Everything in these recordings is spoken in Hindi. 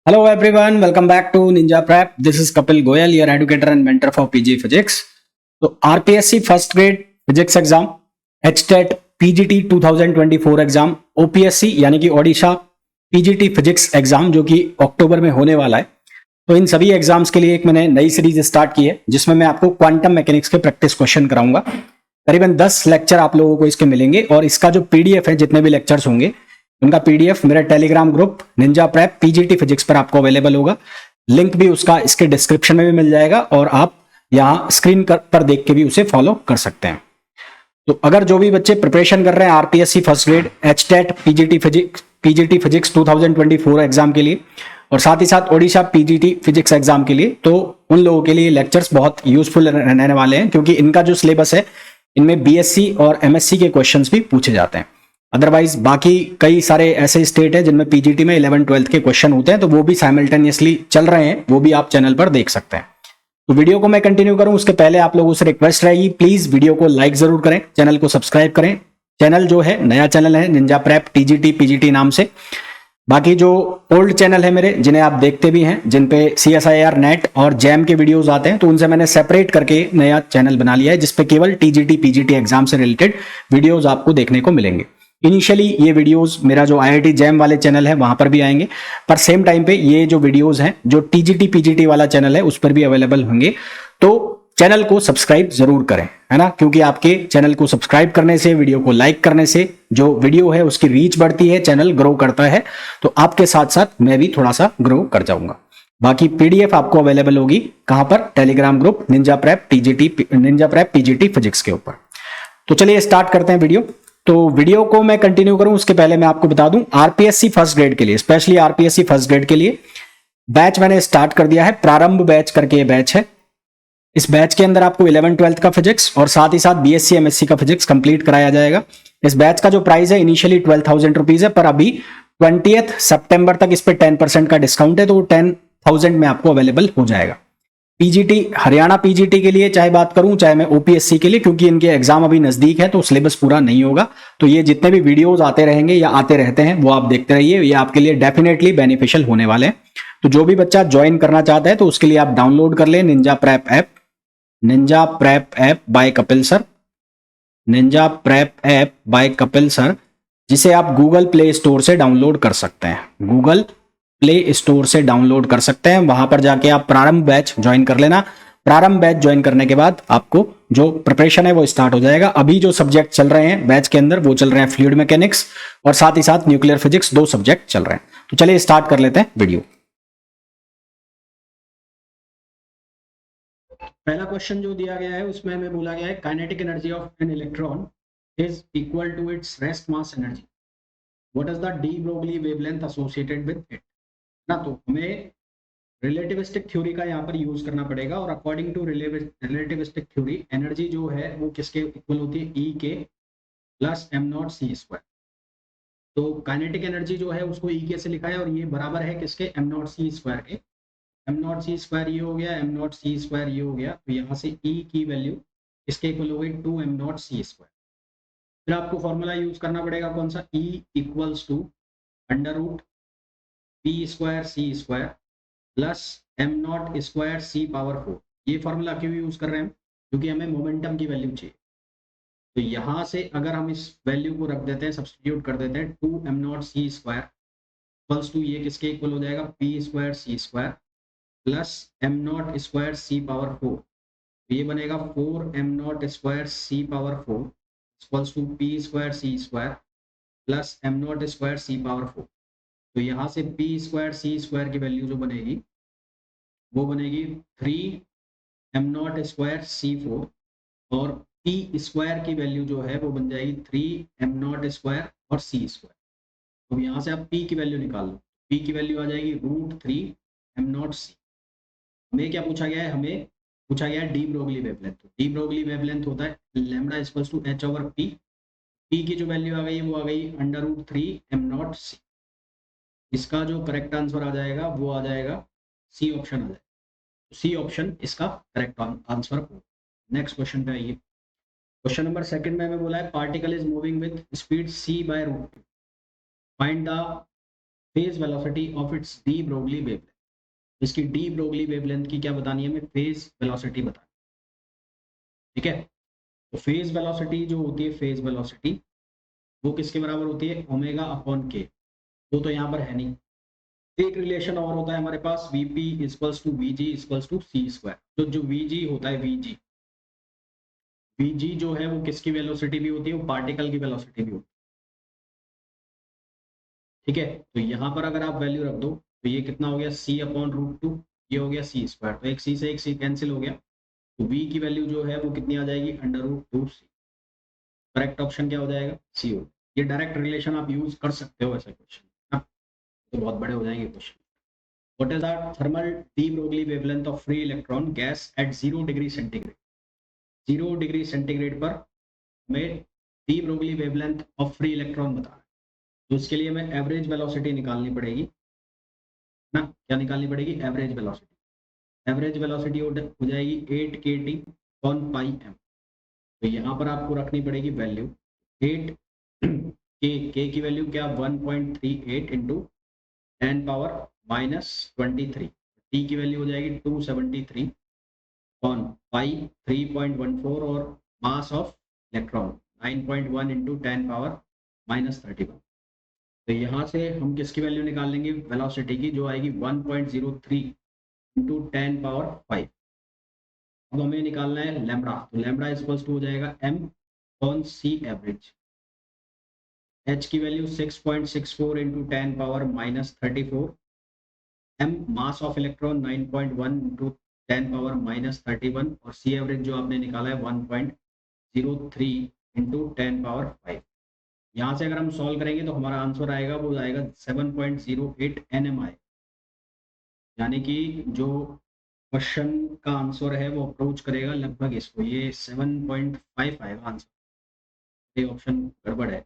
Hello everyone, welcome back to Ninja Prep. This is Kapil Goyal, your educator and mentor for PG Physics. तो RPSC first grade physics exam, HTET PGT 2024 exam, OPSC यानी कि ओडिशा PGT फिजिक्स एग्जाम जो कि अक्टूबर में होने वाला है। तो इन सभी एग्जाम्स के लिए एक मैंने नई सीरीज स्टार्ट की है जिसमें मैं आपको क्वांटम मैकेनिक्स के प्रैक्टिस क्वेश्चन कराऊंगा। करीबन 10 लेक्चर आप लोगों को इसके मिलेंगे और इसका जो PDF है, जितने भी लेक्चर्स होंगे उनका PDF मेरे Telegram group Ninja prep PGT physics पर आपको अवेलेबल होगा। लिंक भी उसका इसके डिस्क्रिप्शन में भी मिल जाएगा और आप यहाँ स्क्रीन पर देख के भी उसे फॉलो कर सकते हैं। तो अगर जो भी बच्चे प्रिपरेशन कर रहे हैं RPSC first grade, HTET PGT physics 2024 exam के लिए और साथ ही साथ ओडिशा PGT फिजिक्स एग्जाम के लिए, तो उन लोगों के लिए लेक्चर्स बहुत यूजफुल रहने वाले हैं क्योंकि इनका जो सिलेबस है इनमें BSc और MSc के क्वेश्चंस भी पूछे जाते हैं। अदरवाइज बाकी कई सारे ऐसे स्टेट है जिनमें PGT में 11-12 के क्वेश्चन होते हैं, तो वो भी साइमल्टेनियसली चल रहे हैं, वो भी आप चैनल पर देख सकते हैं। तो वीडियो को मैं कंटिन्यू करूं उसके पहले आप लोगों से रिक्वेस्ट रहेगी, प्लीज वीडियो को लाइक जरूर करें, चैनल को सब्सक्राइब करें। चैनल जो है नया चैनल है निंजा प्रेप TGT PGT नाम से। बाकी जो ओल्ड चैनल है मेरे जिन्हें आप देखते भी हैं, जिन पे CSIR नेट और जैम के वीडियोस आते हैं, तो उनसे मैंने सेपरेट करके नया चैनल बना लिया है जिसपे केवल TGT PGT एग्जाम से रिलेटेड वीडियोस आपको देखने को मिलेंगे। इनिशियली ये वीडियोस मेरा जो IIT जैम वाले चैनल है वहां पर भी आएंगे, पर सेम टाइम पे ये जो वीडियोस हैं जो TGT PGT वाला चैनल है उस पर भी अवेलेबल होंगे। तो चैनल को सब्सक्राइब जरूर करें, है ना, क्योंकि आपके चैनल को सब्सक्राइब करने से, वीडियो को लाइक करने से जो वीडियो है उसकी रीच बढ़ती है, चैनल ग्रो करता है, तो आपके साथ साथ मैं भी थोड़ा सा ग्रो कर जाऊंगा। बाकी PDF आपको अवेलेबल होगी कहां पर? Telegram group Ninja prep PGT physics के ऊपर। तो चलिए स्टार्ट करते हैं वीडियो। तो वीडियो को मैं कंटिन्यू करूं उसके पहले मैं आपको बता दूं, RPSC फर्स्ट ग्रेड के लिए, स्पेशली RPSC फर्स्ट ग्रेड के लिए बैच मैंने स्टार्ट कर दिया है। प्रारंभ बैच करके ये बैच है। इस बैच के अंदर आपको 11-12 का फिजिक्स और साथ ही साथ BSc MSc का फिजिक्स कंप्लीट कराया जाएगा। इस बैच का जो प्राइस है इनिशियली 12,000 रुपीज है, पर अभी 20 सितंबर तक इस पे 10% का डिस्काउंट है, तो 10,000 में आपको अवेलेबल हो जाएगा। PGT हरियाणा PGT के लिए चाहे बात करूं चाहे मैं OPSC के लिए, क्योंकि इनके एग्जाम अभी नजदीक है तो सिलेबस पूरा नहीं होगा, तो ये जितने भी वीडियोस आते रहेंगे या आते रहते हैं वो आप देखते रहिए, ये आपके लिए डेफिनेटली बेनिफिशियल होने वाले हैं। तो जो भी बच्चा ज्वाइन करना चाहता है तो उसके लिए आप डाउनलोड कर लें Ninja prep app by Kapil sir, Ninja prep app by Kapil sir, जिसे आप गूगल प्ले स्टोर से डाउनलोड कर सकते हैं। गूगल प्ले स्टोर से डाउनलोड कर सकते हैं, वहां पर जाके आप प्रारंभ बैच ज्वाइन कर लेना। प्रारंभ बैच ज्वाइन करने के बाद आपको जो प्रिपरेशन है वो स्टार्ट हो जाएगा। अभी जो सब्जेक्ट चल रहे हैं बैच के अंदर वो चल रहे हैं फ्लूइड मैकेनिक्स और साथ ही साथ न्यूक्लियर फिजिक्स, 2 सब्जेक्ट चल रहे हैं। तो चलिए स्टार्ट कर लेते हैं वीडियो। पहला क्वेश्चन जो दिया गया है उसमें हमें बोला गया है kinetic energy of an electron is equal to its rest mass energy, what is the de Broglie wavelength associated with it ना। तो हमें रिलेटिविस्टिक थ्योरी का यहाँ पर यूज करना पड़ेगा और according to relativistic theory energy जो है वो किसके इक्वल होती है? E के प्लस m0c²। तो काइनेटिक एनर्जी जो है उसको E के से लिखा है और ये बराबर है किसके? m0c² के। m0c² ये हो गया, m0c² ये हो गया, तो यहाँ से E की वैल्यू इसके इक्वल हो गई 2m0c²। फिर आपको फॉर्मूला यूज करना पड़ेगा कौन सा? E equals to √p²c² plus m0²c⁴। ये फॉर्मूला क्यों यूज कर रहे हैं हम? क्योंकि हमें मोमेंटम की वैल्यू चाहिए। तो यहाँ से अगर हम इस वैल्यू को रख देते हैं, सब्स्टिट्यूट कर देते हैं, 2m0c² इक्वल्स टू ये किसके इक्वल हो जाएगा? p²c² plus m0²c⁴। ये बनेगा 4m0²c⁴ equals to p²c² plus m0²c⁴। तो यहाँ से p²c² की वैल्यू जो बनेगी वो बनेगी 3m0²c⁴ और p² की वैल्यू जो है वो बन जाएगी 3m0² और c²। तो यहाँ से आप p की वैल्यू निकाल लो, p की वैल्यू आ जाएगी √3m0c। हमें क्या पूछा गया है? हमें पूछा गया है डी ब्रोगली वेवलेंथ। तो डी ब्रोगली वेवलेंथ होता है lambda equals to h/p। p की जो वैल्यू आ गई वो आ गई √3m0c। इसका जो करेक्ट आंसर आ जाएगा वो आ जाएगा सी ऑप्शन आ जाएगा। सी ऑप्शन इसका करेक्ट आंसर होगा। नेक्स्ट क्वेश्चन पे आइए। क्वेश्चन नंबर सेकंड में हमें बोला है particle is moving with speed c/√2, find the phase velocity of its D Broglie wavelength. इसकी डी ब्रोगली वेवलेंथ की क्या बतानी है हमें, फेज वेलोसिटी बतानी। ठीक है, तो फेज वेलोसिटी जो होती है, फेज वेलोसिटी वो किसके बराबर होती है, ओमेगा अपॉन के। वो तो यहाँ पर है नहीं। एक रिलेशन और होता है हमारे पास, VP equals to VG equals to c square. तो जो वीजी होता है, वीजी वीजी जो है वो किसकी वेलोसिटी भी होती है, वो पार्टिकल की वेलोसिटी भी होती है। ठीक है, तो यहाँ पर अगर आप वैल्यू रख दो तो ये कितना हो गया, सी अपॉन रूट टू, ये हो गया सी स्क्वायर। तो एक सी से एक सी कैंसिल हो गया, तो वी की वैल्यू जो है वो कितनी आ जाएगी, अंडर रूट टू सी। करेक्ट ऑप्शन क्या हो जाएगा, सी हो। ये डायरेक्ट रिलेशन आप यूज कर सकते हो ऐसे क्वेश्चन, तो बहुत बड़े हो जाएंगे question. What is the thermal D Broglie wavelength of free electron gas at 0 degree centigrade. 0 degree centigrade पर हमें D Broglie wavelength of free electron बताना है। तो इसके लिए हमें एवरेज वेलोसिटी निकालनी पड़ेगी ना, क्या निकालनी पड़ेगी, एवरेज वेलोसिटी। एवरेज वेलोसिटी हो जाएगी 8 के टी ऑन पाई एम। तो यहाँ पर आपको रखनी पड़ेगी वैल्यू 8 के की वैल्यू क्या, 1.38 इंटू 10 पावर माइनस 23। टी की वैल्यू हो जाएगी 273 ऑन पाई 3.14 और मास of electron 9.1 into 10 power minus 31। तो यहाँ से हम किसकी वैल्यू निकाल लेंगे, वेलोसिटी की, जो आएगी 1.03 इंटू 10 पावर 5। अब हमें निकालना है लैम्बडा, तो लैम्बडा इक्वल्स टू हो जाएगा m on c average. H की value 6.64 into 10 power minus 34। M mass of electron 9.1 into 10 power minus 31 और सी एवरेज जो आपने निकाला है 1.03 इंटू 10 पावर 5। यहाँ से अगर हम सॉल्व करेंगे तो हमारा आंसर आएगा, वो आएगा 7.08 NMI। यानी कि जो क्वेश्चन का आंसर है वो अप्रोच करेगा लगभग इसको, ये 7.5 आएगा आंसर। ये ऑप्शन गड़बड़ है,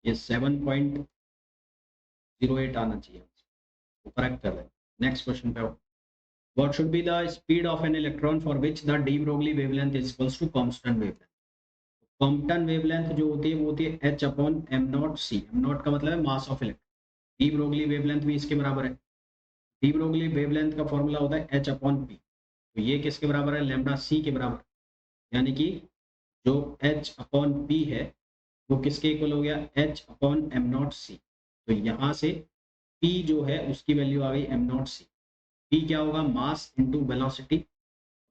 ये 7.08 आना चाहिए, तो करेक्ट कर लें। नेक्स्ट क्वेश्चन पे आओ। What should be the speed of an electron for which the de Broglie wavelength is equals to constant wavelength? Compton wavelength जो होती है वो होती है h upon m naught c. M naught का मतलब है mass of electron. De Broglie wavelength भी इसके बराबर है। डी ब्रोगली वेवलेंथ का फॉर्मूला होता है h अपॉन पी। तो ये किसके बराबर है, लैम्बडा सी के बराबर। यानी कि जो h अपॉन पी है वो किसके इक्वल हो गया, h upon m naught c. तो यहाँ से p जो है उसकी वैल्यू आ गई एम नॉट सी। p क्या होगा, mass into velocity,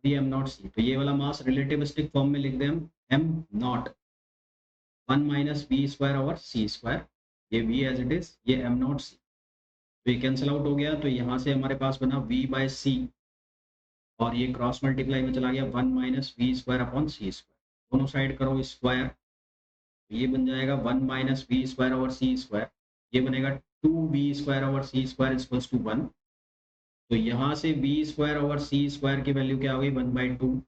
m naught c. तो ये वाला मास रिलेटिविस्टिक फॉर्म में लिख दें हम, m naught 1 minus v square over c square. ये v एज इट इज, ये एम नॉट सी। तो ये कैंसिल आउट हो गया, तो यहाँ से हमारे पास बना v बाय सी और ये क्रॉस मल्टीप्लाई में चला गया 1 minus v square upon c square. दोनों साइड करो स्क्वायर, तो ये बन जाएगा 1 minus v square over c square. ये बनेगा 2v square over c square equals to 1। तो यहाँ से v square over c square की वैल्यू क्या हो गई, 1/2।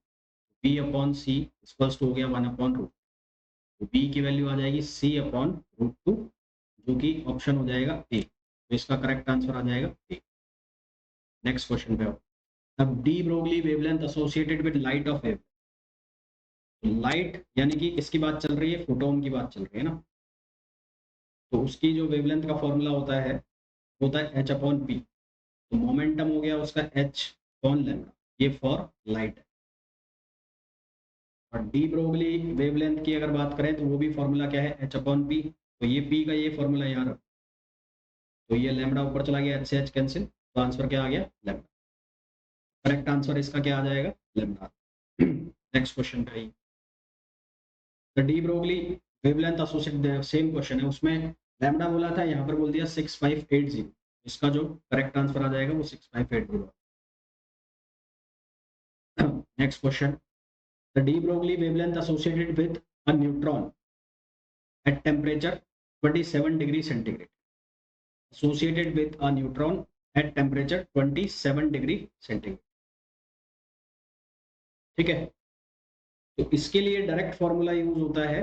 v upon c equals to हो गया 1 अपॉन रूट। तो v की वैल्यू आ जाएगी c अपॉन रूट 2, जो कि ऑप्शन हो जाएगा ए। तो इसका करेक्ट आंसर आ जाएगा ए। नेक्स्ट क्वेश्चन पे आओ। अब de Broglie wavelength associated with light of wave. Light यानी कि किसकी बात चल रही है, फोटोन की बात चल रही है ना। तो उसकी जो वेवलेंथ का फॉर्मूला होता है एच अपॉन पी। तो मोमेंटम हो गया उसका एच अपॉन लैम्डा, ये फॉर लाइट है। और डी ब्रोगली वेवलेंथ की अगर बात करें तो वो भी फॉर्मूला क्या है, एच अपॉन पी। तो ये पी का ये फॉर्मूला यहाँ रखो, तो ये लैम्डा ऊपर चला गया, एच से एच कैंसिल, तो आंसर क्या आ गया, लैम्डा। करेक्ट आंसर इसका क्या आ जाएगा, लैम्डा। नेक्स्ट क्वेश्चन पे the de Broglie wavelength associated, same question है, उसमें लैम्डा बोला था, यहाँ पर बोल दिया 6580। इसका जो करेक्ट आंसर आ जाएगा वो 6580। Next question, the de Broglie wavelength associated with a neutron at temperature 27 degree centigrade, associated with a neutron at temperature 27 degree centigrade। ठीक है, तो इसके लिए डायरेक्ट फॉर्मूला यूज होता है,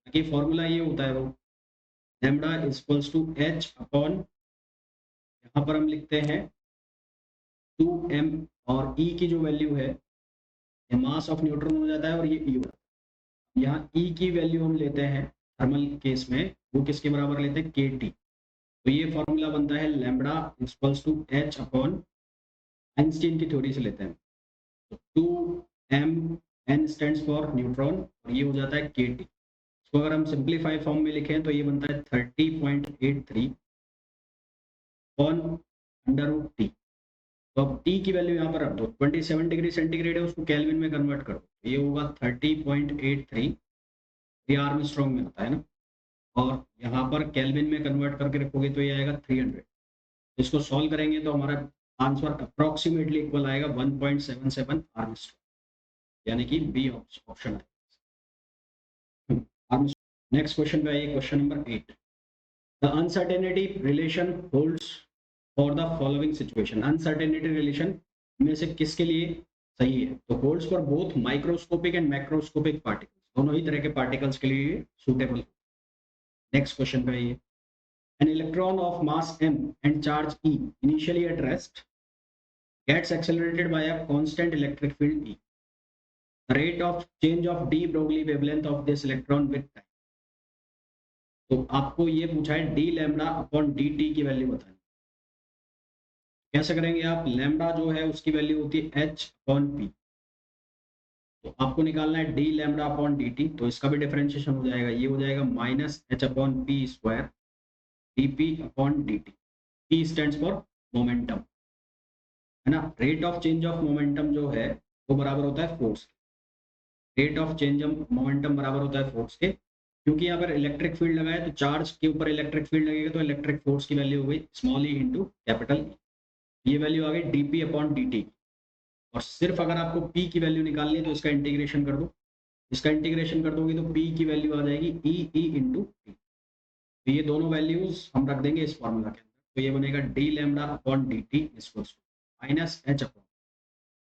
कि फॉर्मूला ये होता है वो lambda equals to h upon, यहाँ पर हम लिखते हैं 2m, और e की जो वैल्यू है, ये मास ऑफ न्यूट्रॉन हो जाता है और ये e हो जाता है। यहाँ e की वैल्यू हम लेते हैं थर्मल केस में वो किसके बराबर लेते हैं, के टी। तो ये फॉर्मूला बनता है lambda equals to h upon, Einstein की थ्योरी से लेते हैं, तो 2m, n stands for neutron, और ये हो जाता है के टी। इसको अगर हम सिंप्लीफाई फॉर्म में लिखें तो ये बनता है 30.83 ऑन अंडर रूट टी। तो अब टी की वैल्यू यहाँ पर रख दो, 27 डिग्री सेंटीग्रेड है, उसको केल्विन में कन्वर्ट करो, ये होगा 30.83, ये आर्मस्ट्रॉन्ग में आता है ना, और यहाँ पर केल्विन में कन्वर्ट करके रखोगे तो ये आएगा 300। इसको सॉल्व करेंगे तो हमारा आंसर अप्रोक्सीमेटली इक्वल आएगा 1.77 आर्मस्ट्रॉन्ग, यानी कि बी ऑप्शन है। नेक्स्ट क्वेश्चन पे आइए, question number 8। The uncertainty relation holds for the following situation. Uncertainty relation में से किसके लिए सही है, तो holds for both microscopic and macroscopic particles, दोनों ही तरह के पार्टिकल्स के लिए सूटेबल। नेक्स्ट क्वेश्चन पे आइए। An electron of mass m and charge e initially at rest gets accelerated by a constant electric field E. The rate of change of de Broglie wavelength of this electron with time. तो आपको ये पूछा है D lambda upon d T की वैल्यू बतानी। कैसे करेंगे आप, लैम्डा जो है उसकी वैल्यू होती है एच अपॉन पी, तो आपको निकालना है D lambda upon d T, तो इसका भी डिफरेंशिएशन हो जाएगा, ये हो जाएगा minus h upon P square D P upon d T. P stands for momentum, है ना। Rate of change of momentum जो है वो बराबर होता है फोर्स के। Rate of change of momentum बराबर होता है फोर्स के, क्योंकि यहाँ पर इलेक्ट्रिक फील्ड लगा है तो चार्ज के ऊपर इलेक्ट्रिक फील्ड लगेगा, तो इलेक्ट्रिक फोर्स की वैल्यू हो गई स्मॉल ई इंटू कैपिटल ई। ये वैल्यू आ गई D P upon d T. और सिर्फ अगर आपको पी की वैल्यू निकालनी है तो इसका इंटीग्रेशन कर दो, इसका इंटीग्रेशन कर दोगे तो पी की वैल्यू आ जाएगी ई ई इंटू टी। तो ये दोनों वैल्यूज हम रख देंगे इस फॉर्मूला के अंदर, तो ये बनेगा d lambda upon d t equals to minus h upon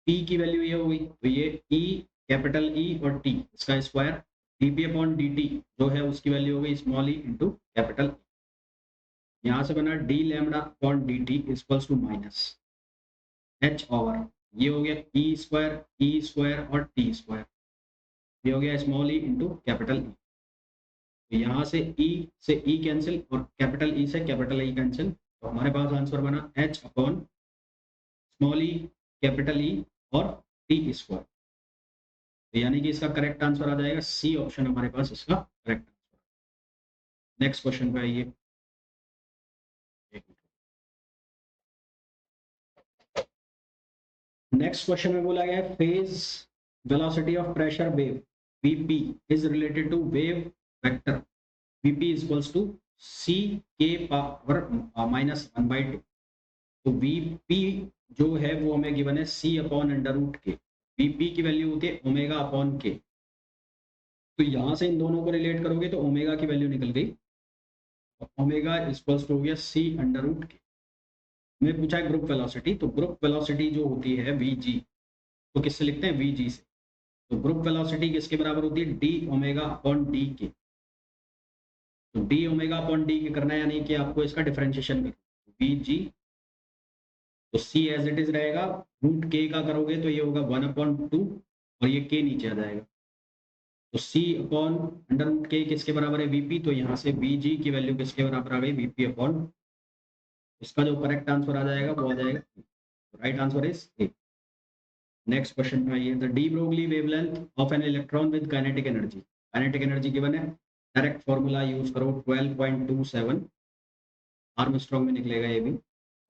p की वैल्यू ये हो गई, तो ये ई कैपिटल ई और टी इसका square, D P upon d T जो है उसकी वैल्यू हो गई स्मॉल ई इंटू कैपिटल। यहाँ से बना d lambda upon d t equals to minus h over, ये हो गया ई स्क्वायर और टी स्क्वायर, ये हो गया small e into capital e. तो यहाँ से ई कैंसिल और कैपिटल ई से कैपिटल ई कैंसिल, तो हमारे पास आंसर बना H upon small E capital E और टी स्क्वायर। तो यानी कि इसका करेक्ट आंसर आ जाएगा सी ऑप्शन, हमारे पास इसका करेक्ट आंसर। नेक्स्ट क्वेश्चन पे आइए। नेक्स्ट क्वेश्चन में बोला गया है phase velocity of pressure wave Vp is related to wave vector Vp is equals to c के पावर -1/2। तो Vp जो है वो हमें गिवन है c अपॉन अंडर रूट के। Vp की वैल्यू होती है ओमेगा अपॉन के, तो यहाँ से इन दोनों को रिलेट करोगे तो ओमेगा की वैल्यू निकल गई, ओमेगा इक्वल्स टू हो गया c अंडर रूट के। हमें पूछा है ग्रुप वेलोसिटी, तो ग्रुप वेलोसिटी जो होती है Vg, तो किससे लिखते हैं Vg से। तो ग्रुप वेलोसिटी किसके बराबर होती है, डी ओमेगा अपॉन डी के। तो डी ओमेगा अपॉन डी के करना है, यानी कि आपको इसका डिफरेंशिएशन करना है Vg, तो c एज इट इज रहेगा, रूट के का करोगे तो ये होगा 1/2 और ये k नीचे आ जाएगा, तो c अपॉन अंडर रूट के किसके बराबर है Vp, तो यहाँ से Vg की वैल्यू किसके बराबर आ गई Vp अपॉन, इसका जो करेक्ट आंसर आ जाएगा वो आ जाएगा, right answer is a. Next question में आइए। The de Broglie wavelength of an electron with kinetic energy, kinetic energy given है, डायरेक्ट फॉर्मूला यूज करो 12.27 आर्मस्ट्रॉन्ग में निकलेगा ये भी,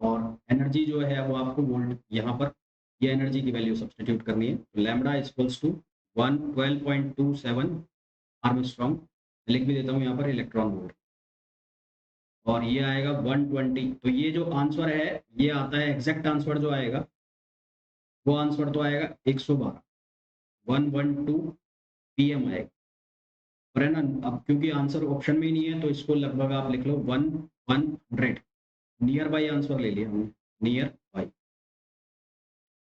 और एनर्जी जो है वो आपको वोल्ट, यहाँ पर ये एनर्जी की वैल्यू सब्स्टिट्यूट करनी है, तो लैम्डा इक्वल्स टू 12.27 आर्मस्ट्रॉन्ग, लिख भी देता हूँ यहाँ पर इलेक्ट्रॉन वोल्ट, और ये आएगा 120। तो ये जो आंसर है ये आता है, एग्जैक्ट आंसर जो आएगा वो आंसर तो आएगा 112 112 PM आएगा, और है ना। अब क्योंकि आंसर ऑप्शन में ही नहीं है तो इसको लगभग आप लिख लो 100, नियर बाई आंसर ले लिया हमने, नियर बाई,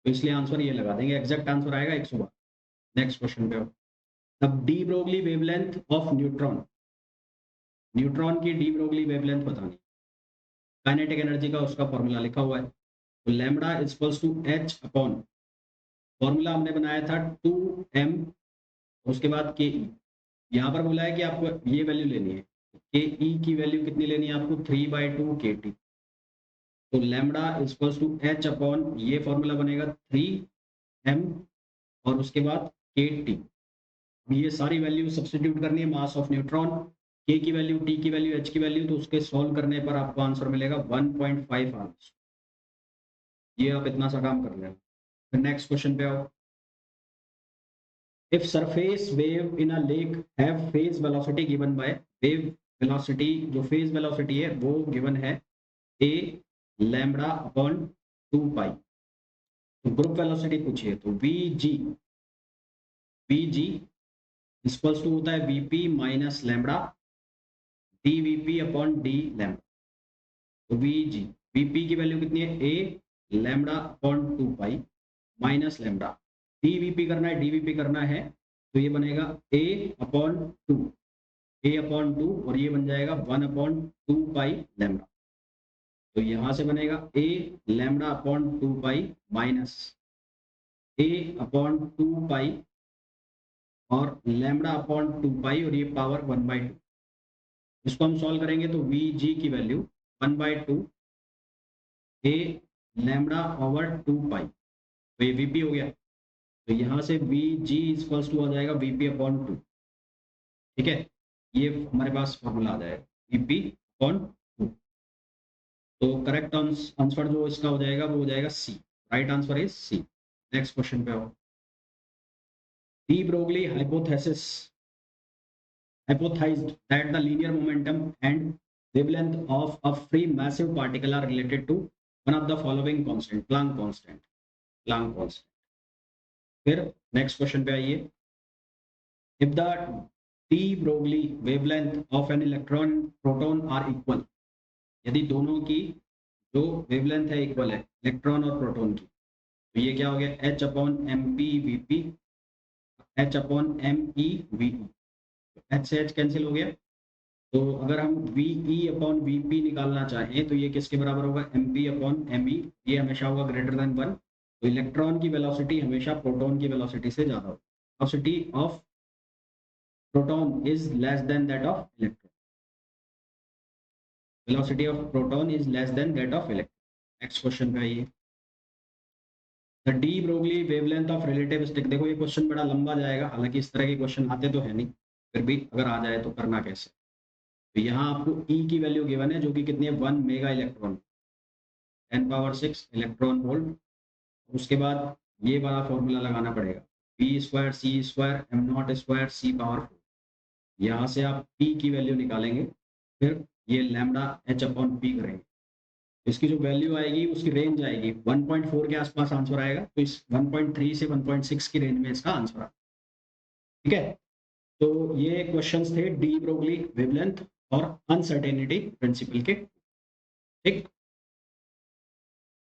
तो इसलिए आंसर ये लगा देंगे, एग्जैक्ट आंसर आएगा 112। नेक्स्ट क्वेश्चन पे हो। अब de Broglie wavelength of neutron, neutron की डी ब्रोगली वेवलेंथ बतानी, काइनेटिक एनर्जी का उसका फॉर्मूला लिखा हुआ है, तो lambda equals to h upon, formula हमने बनाया था 2m उसके बाद के ई, यहाँ पर बोला है कि आपको ये वैल्यू लेनी है, के ई की वैल्यू कितनी लेनी है आपको, 3/2 के टी। तो lambda equals to h upon, ये फॉर्मूला बनेगा 3m और उसके बाद के टी। ये सारी वैल्यू सब्स्टिट्यूट करनी है, मास ऑफ न्यूट्रॉन, के की वैल्यू, टी की वैल्यू, एच की वैल्यू, तो उसके सॉल्व करने पर आपको आंसर मिलेगा 1.5 आवर्स। ये आप इतना सा काम कर लेना। फिर नेक्स्ट क्वेश्चन पे आओ। If surface wave in a lake have phase velocity given by, wave velocity जो फेज वेलोसिटी है वो गिवन है ए लैम्बडा अपॉन 2 पाई। तो ग्रुप वेलोसिटी पूछिए, तो वी जी इक्वल्स टू होता है VP minus lambda d VP upon d lambda. तो वीजी, वीपी की वैल्यू कितनी है, a lambda upon 2 pi minus lambda, DVP करना है, डीवीपी करना है, तो ये बनेगा ए अपॉन 2, ए अपॉन 2 और ये बन जाएगा 1 अपॉन 2 पाई लैम्बडा। तो यहाँ से बनेगा ए लैम्बडा अपॉन 2 पाई माइनस ए अपॉन 2 पाई और लैम्बडा अपॉन 2 पाई और ये पावर 1/2। इसको हम सॉल्व करेंगे तो वी जी की वैल्यू 1/2 ए लैम्बडा ओवर 2 पाई, तो ये वीपी हो गया। तो यहाँ से वी जी इक्वल्स टू आ जाएगा वीपी अपॉन 2। ठीक है, ये हमारे पास फॉर्मूला आ जाएगा वीपी अपॉन 2। तो करेक्ट आंसर जो इसका हो जाएगा वो हो जाएगा c. Right answer is c. Next question पे आओ। डी ब्रोगली hypothesis hypothesized that the linear momentum and wavelength of a free massive particle are related to one of the following constant, Planck constant, Planck constant। फिर नेक्स्ट क्वेश्चन पे आइए। if the de Broglie wavelength of an electron proton are equal, यदि दोनों की जो वेवलेंथ है इक्वल है इलेक्ट्रॉन और प्रोटॉन की, तो ये क्या हो गया, h upon m p v p, h upon m e v e, h से एच कैंसिल हो गया। तो अगर हम v e upon v p निकालना चाहें तो ये किसके बराबर होगा, m p upon m e, ये हमेशा होगा ग्रेटर देन 1। तो इलेक्ट्रॉन की वेलोसिटी हमेशा प्रोटॉन की वेलोसिटी से ज़्यादा होगी। Velocity of proton is less than that of electron, velocity of proton is less than that of electron. Next question पे आइए। The de Broglie wavelength of relativistic, देखो ये क्वेश्चन बड़ा लंबा जाएगा, हालांकि इस तरह के क्वेश्चन आते तो है नहीं, फिर भी अगर आ जाए तो करना कैसे। तो यहाँ आपको ई की वैल्यू गिवन है जो कि कितनी है, 1 मेगा इलेक्ट्रॉन, 10⁻6 इलेक्ट्रॉन वोल्ट। उसके बाद ये वाला फॉर्मूला लगाना पड़ेगा, p square c square m naught square c power 4। यहाँ से आप पी की वैल्यू निकालेंगे, फिर ये लैम्बडा एच अपॉन पी करेंगे, इसकी जो वैल्यू आएगी उसकी रेंज आएगी 1.4 के आसपास आंसर आएगा। तो इस 1.3 से 1.6 की रेंज में इसका आंसर आएगा। ठीक है, तो ये क्वेश्चंस थे डी ब्रोगली वेवलेंथ और अनसर्टेनिटी प्रिंसिपल के। ठीक।